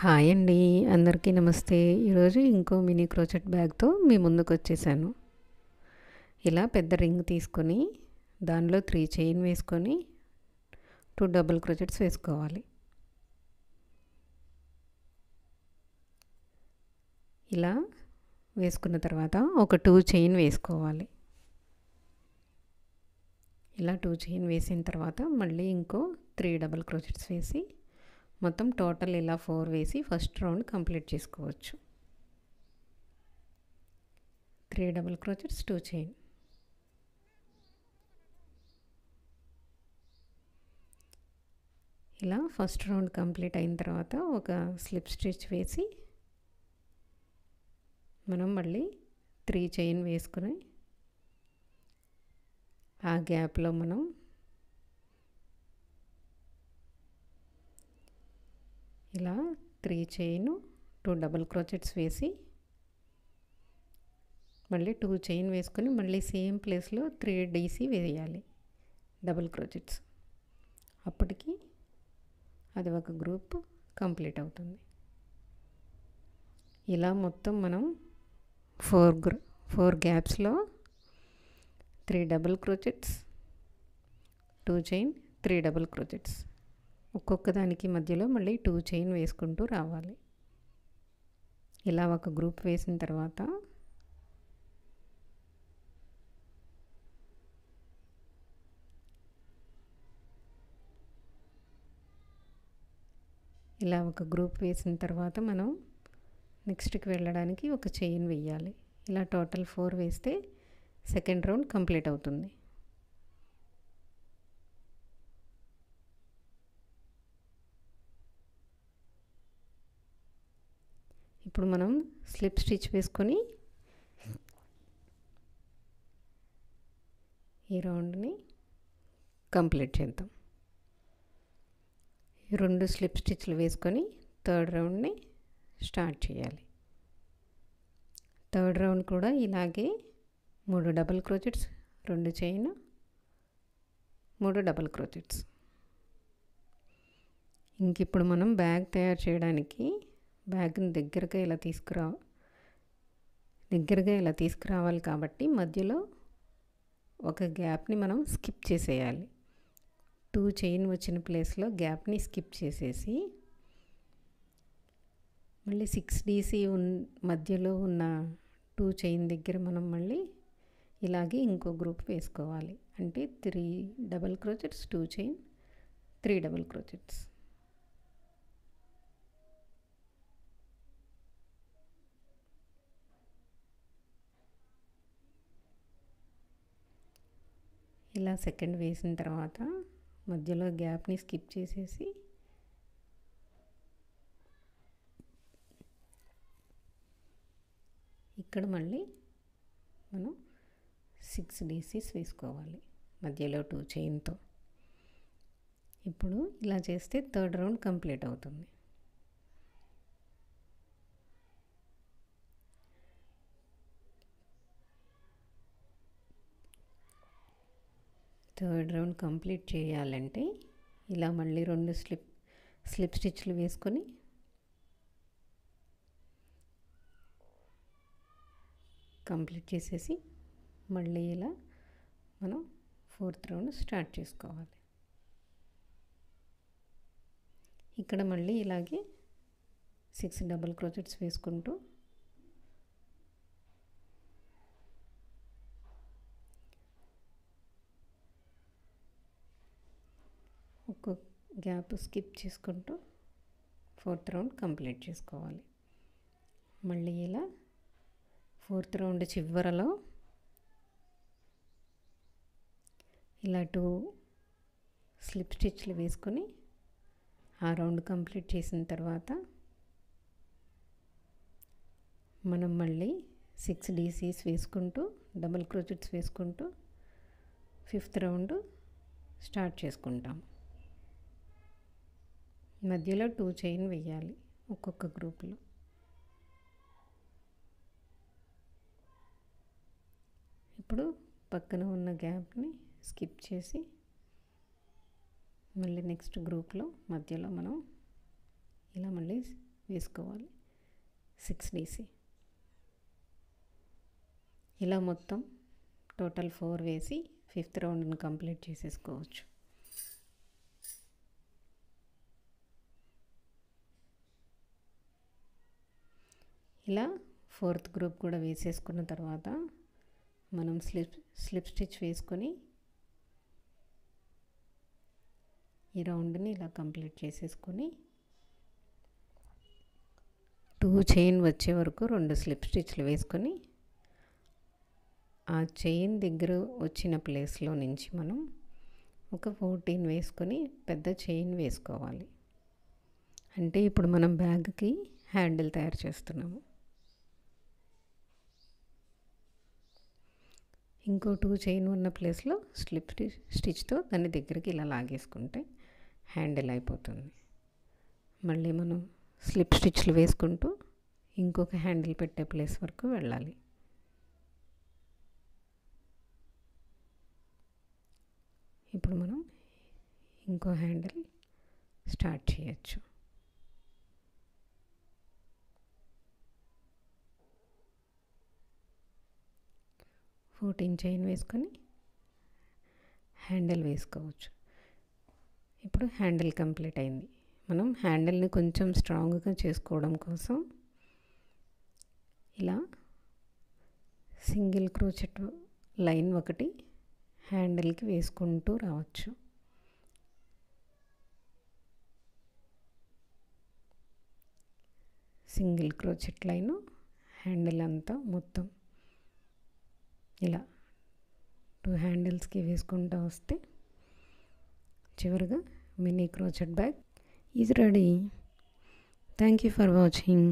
Hi అండి, అందరికీ నమస్తే. ఈరోజు ఇంకో మినీ క్రోచెట్ బ్యాగ్తో మీ ముందుకు వచ్చేసాను. ఇలా పెద్ద రింగ్ తీసుకొని దానిలో 3 చైన్ వేసుకొని 2 డబుల్ క్రోచెట్స్ వేసుకోవాలి. ఇలా వేసుకున్న తర్వాత ఒక 2 చైన్ వేసుకోవాలి. ఇలా 2 చైన్ వేసిన తర్వాత మళ్ళీ ఇంకో 3 డబుల్ క్రోచెట్స్ వేసి మొత్తం టోటల్ ఇలా 4 వేసి ఫస్ట్ రౌండ్ కంప్లీట్ చేసుకోవచ్చు. 3 డబుల్ క్రోచెట్స్ 2 చైన్. ఇలా ఫస్ట్ రౌండ్ కంప్లీట్ అయిన తర్వాత ఒక స్లిప్ స్టిచ్ వేసి మనం మళ్ళీ 3 చైన్ వేసుకుని ఆ గ్యాప్లో మనం ఇలా 3 చైన్ 2 డబుల్ క్రోచెట్స్ వేసి మళ్ళీ 2 చైన్ వేసుకొని మళ్ళీ సేమ్ ప్లేస్లో 3 డీసీ వేయాలి డబుల్ క్రోచెట్స్. అప్పటికి అది ఒక గ్రూప్ కంప్లీట్ అవుతుంది. ఇలా మొత్తం మనం 4 గ్యాప్స్లో 3 double crochets 2 chain 3 double crochets ఒక్కొక్క దానికి మధ్యలో మళ్ళీ 2 చైన్ వేసుకుంటూ రావాలి. ఇలా ఒక గ్రూప్ వేసిన తర్వాత మనం నెక్స్ట్కి వెళ్ళడానికి ఒక చైన్ వేయాలి. ఇలా టోటల్ 4 వేస్తే సెకండ్ రౌండ్ కంప్లీట్ అవుతుంది. ఇప్పుడు మనం స్లిప్ స్టిచ్ వేసుకొని ఈ రౌండ్ని కంప్లీట్ చేద్దాం. ఈ 2 స్లిప్ స్టిచ్లు వేసుకొని థర్డ్ రౌండ్ని స్టార్ట్ చేయాలి. థర్డ్ రౌండ్ కూడా ఇలాగే 3 double crochets 2 chain 3 double crochets. ఇంక ఇప్పుడు మనం బ్యాగ్ తయారు చేయడానికి బ్యాగ్ని దగ్గరగా ఇలా తీసుకురావాలి కాబట్టి మధ్యలో ఒక గ్యాప్ని మనం స్కిప్ చేసేయాలి. 2 చైన్ వచ్చిన ప్లేస్లో గ్యాప్ని స్కిప్ చేసేసి మళ్ళీ 6 డీసీ మధ్యలో ఉన్న 2 చైన్ దగ్గర మనం మళ్ళీ ఇలాగే ఇంకో గ్రూప్ వేసుకోవాలి. అంటే 3 double crochets 2 chain 3 double crochets. ఇలా సెకండ్ వేసిన తర్వాత మధ్యలో గ్యాప్ని స్కిప్ చేసేసి ఇక్కడ మళ్ళీ మనం 6 డీసీస్ వేసుకోవాలి మధ్యలో 2 చైన్తో. ఇప్పుడు ఇలా చేస్తే థర్డ్ రౌండ్ కంప్లీట్ అవుతుంది. థర్డ్ రౌండ్ కంప్లీట్ చేయాలంటే ఇలా మళ్ళీ 2 స్లిప్ స్టిచ్లు వేసుకొని కంప్లీట్ చేసేసి మళ్ళీ ఇలా మనం 4th రౌండ్ స్టార్ట్ చేసుకోవాలి. ఇక్కడ మళ్ళీ ఇలాగే 6 డబుల్ క్రోచెట్స్ వేసుకుంటూ ఒక్కొక్క గ్యాప్ స్కిప్ చేసుకుంటూ 4th రౌండ్ కంప్లీట్ చేసుకోవాలి. మళ్ళీ ఇలా 4th రౌండ్ చివరలో ఇలా 2 స్లిప్ స్టిచ్లు వేసుకొని ఆ రౌండ్ కంప్లీట్ చేసిన తర్వాత మనం మళ్ళీ 6 డీసీస్ వేసుకుంటూ డబుల్ క్రోచెట్స్ వేసుకుంటూ 5th రౌండ్ స్టార్ట్ చేసుకుంటాం. మధ్యలో 2 చైన్ వేయాలి ఒక్కొక్క గ్రూప్లో. ఇప్పుడు పక్కన ఉన్న గ్యాప్ని స్కిప్ చేసి మళ్ళీ నెక్స్ట్ గ్రూప్లో మధ్యలో మనం ఇలా మళ్ళీ వేసుకోవాలి 6 డీసీ. ఇలా మొత్తం టోటల్ 4 వేసి 5th రౌండ్ని కంప్లీట్ చేసేసుకోవచ్చు. ఇలా 4th గ్రూప్ కూడా వేసేసుకున్న తర్వాత మనం స్లిప్ స్టిచ్ వేసుకొని ఈ రౌండ్ని ఇలా కంప్లీట్ చేసేసుకొని 2 చైన్ వచ్చే వరకు 2 స్లిప్ స్టిచ్లు వేసుకొని ఆ చైన్ దగ్గర వచ్చిన ప్లేస్లో నుంచి మనం ఒక 14 వేసుకొని పెద్ద చైన్ వేసుకోవాలి. అంటే ఇప్పుడు మనం బ్యాగ్కి హ్యాండిల్ తయారు చేస్తున్నాము. ఇంకో 2 చైన్ ఉన్న ప్లేస్లో స్లిప్ స్టిచ్తో దాని దగ్గరికి ఇలా లాగేసుకుంటే హ్యాండిల్ అయిపోతుంది. మళ్ళీ మనం స్లిప్ స్టిచ్లు వేసుకుంటూ ఇంకొక హ్యాండిల్ పెట్టే ప్లేస్ వరకు వెళ్ళాలి. ఇప్పుడు మనం ఇంకో హ్యాండిల్ స్టార్ట్ చేయొచ్చు. చైన్ వేసుకొని హ్యాండిల్ వేసుకోవచ్చు. ఇప్పుడు హ్యాండిల్ కంప్లీట్ అయింది. మనం హ్యాండిల్ని కొంచెం స్ట్రాంగ్గా చేసుకోవడం కోసం ఇలా సింగిల్ క్రోచెట్ లైన్ ఒకటి హ్యాండిల్కి వేసుకుంటూ రావచ్చు. సింగిల్ క్రోచెట్ లైను హ్యాండిల్ అంతా మొత్తం ఇలా 2 హ్యాండిల్స్కి వేసుకుంటూ వస్తే చివరిగా mini crochet bag is ready. Thank you for watching.